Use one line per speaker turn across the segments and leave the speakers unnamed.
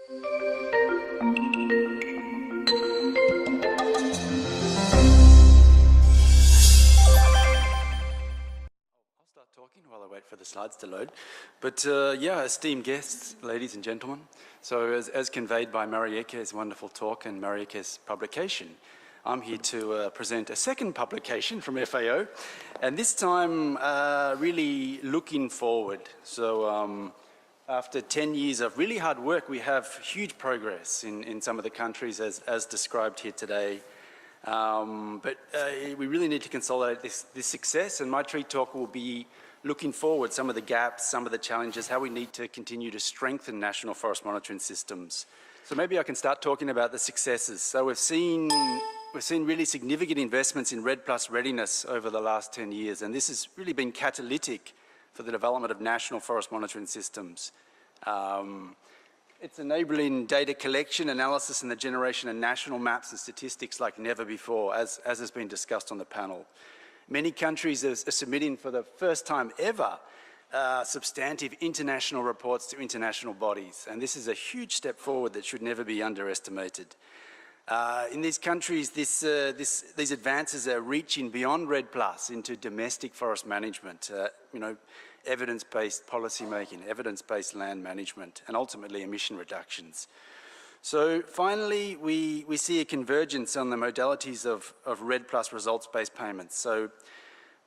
Talking while I wait for the slides to load. But yeah, esteemed guests, ladies and gentlemen. So as conveyed by Marieka's wonderful talk and Marieka's publication, I'm here to present a second publication from FAO, and this time really looking forward. So after 10 years of really hard work, we have huge progress in some of the countries as described here today. But we really need to consolidate this success, and my tree talk will be looking forward, some of the gaps, some of the challenges, how we need to continue to strengthen national forest monitoring systems. So maybe I can start talking about the successes. So we've seen really significant investments in REDD+ readiness over the last 10 years, and this has really been catalytic for the development of national forest monitoring systems. It's enabling data collection, analysis, and the generation of national maps and statistics like never before, as has been discussed on the panel. Many countries are submitting for the first time ever substantive international reports to international bodies, and this is a huge step forward that should never be underestimated. In these countries, these advances are reaching beyond REDD+ into domestic forest management, evidence-based policy making, evidence-based land management, and ultimately emission reductions. So finally, we see a convergence on the modalities of REDD+ results-based payments. So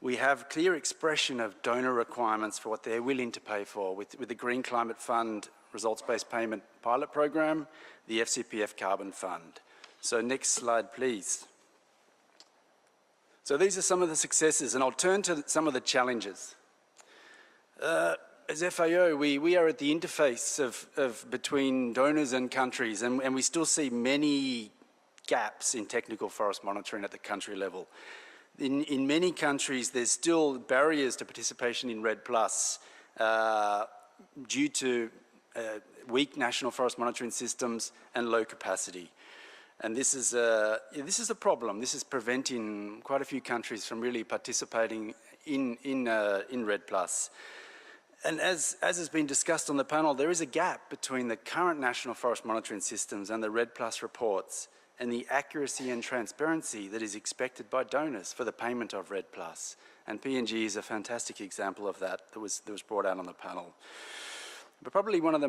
we have clear expression of donor requirements for what they're willing to pay for with the Green Climate Fund results-based payment pilot program, the FCPF Carbon Fund. So next slide, please. So these are some of the successes, and I'll turn to some of the challenges. As FAO, we are at the interface of between donors and countries, and we still see many gaps in technical forest monitoring at the country level. In many countries, there's still barriers to participation in REDD+ due to weak national forest monitoring systems and low capacity. And this is a problem. This is preventing quite a few countries from really participating in REDD+. And as has been discussed on the panel, there is a gap between the current national forest monitoring systems and the REDD+ reports and the accuracy and transparency that is expected by donors for the payment of REDD+. And PNG is a fantastic example of that was brought out on the panel. But probably one of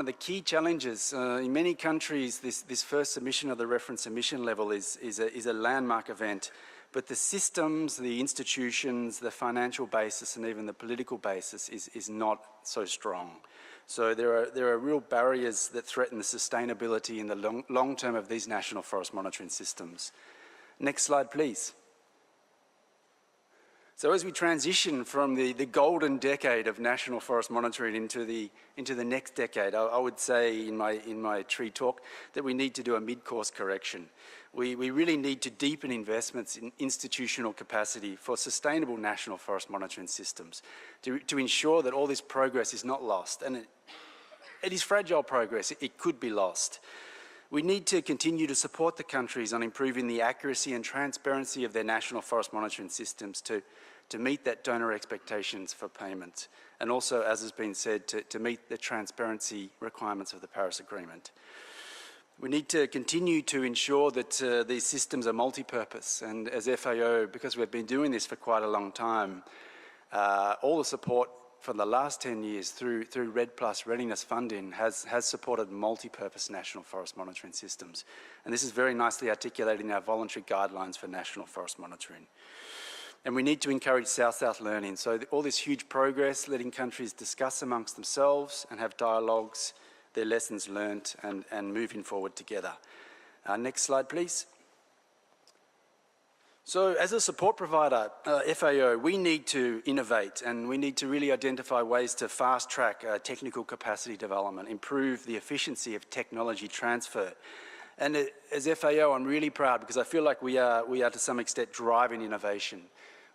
the key challenges in many countries, this first submission of the reference emission level is a landmark event. But the systems, the institutions, the financial basis, and even the political basis is not so strong. So there are real barriers that threaten the sustainability in the long term of these national forest monitoring systems. Next slide, please. So as we transition from the golden decade of national forest monitoring into the next decade, I would say in my tree talk that we need to do a mid-course correction. We really need to deepen investments in institutional capacity for sustainable national forest monitoring systems to ensure that all this progress is not lost. And it is fragile progress. It could be lost. We need to continue to support the countries on improving the accuracy and transparency of their national forest monitoring systems to meet that donor expectations for payment, and also, as has been said, to meet the transparency requirements of the Paris Agreement. We need to continue to ensure that these systems are multi-purpose, and as FAO, because we've been doing this for quite a long time, all the support for the last 10 years through REDD+ readiness funding has supported multi-purpose national forest monitoring systems. And this is very nicely articulated in our voluntary guidelines for national forest monitoring. And we need to encourage South-South learning. So all this huge progress, letting countries discuss amongst themselves and have dialogues, their lessons learnt, and moving forward together. Next slide, please. So as a support provider, FAO, we need to innovate, and we need to really identify ways to fast-track technical capacity development, improve the efficiency of technology transfer. And as FAO, I'm really proud because I feel like we are to some extent driving innovation.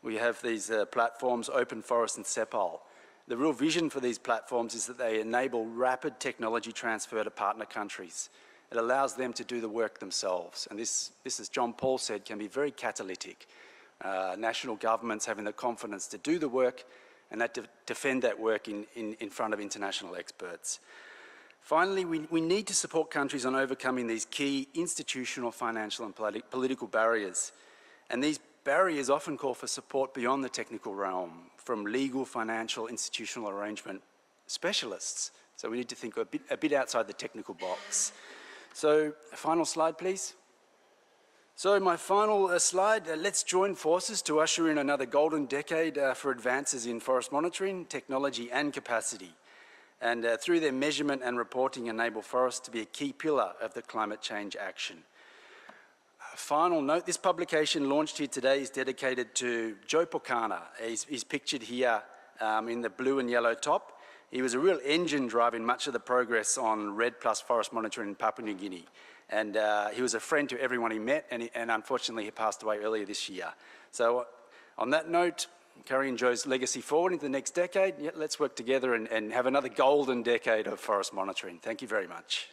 We have these platforms, Open Forest and CEPAL. The real vision for these platforms is that they enable rapid technology transfer to partner countries. It allows them to do the work themselves. And this, as John Paul said, can be very catalytic. National governments having the confidence to do the work and defend that work in front of international experts. Finally, we need to support countries on overcoming these key institutional, financial and political barriers. And these barriers often call for support beyond the technical realm, from legal, financial, institutional arrangement specialists. So we need to think a bit outside the technical box. So, final slide, please. So my final slide, let's join forces to usher in another golden decade for advances in forest monitoring, technology and capacity. And through their measurement and reporting enable forests to be a key pillar of the climate change action. Final note, this publication launched here today is dedicated to Joe Pocana. He's pictured here in the blue and yellow top. He was a real engine driving much of the progress on REDD plus forest monitoring in Papua New Guinea. And he was a friend to everyone he met, and unfortunately he passed away earlier this year. So on that note, carrying Joe's legacy forward into the next decade, let's work together and have another golden decade of forest monitoring. Thank you very much.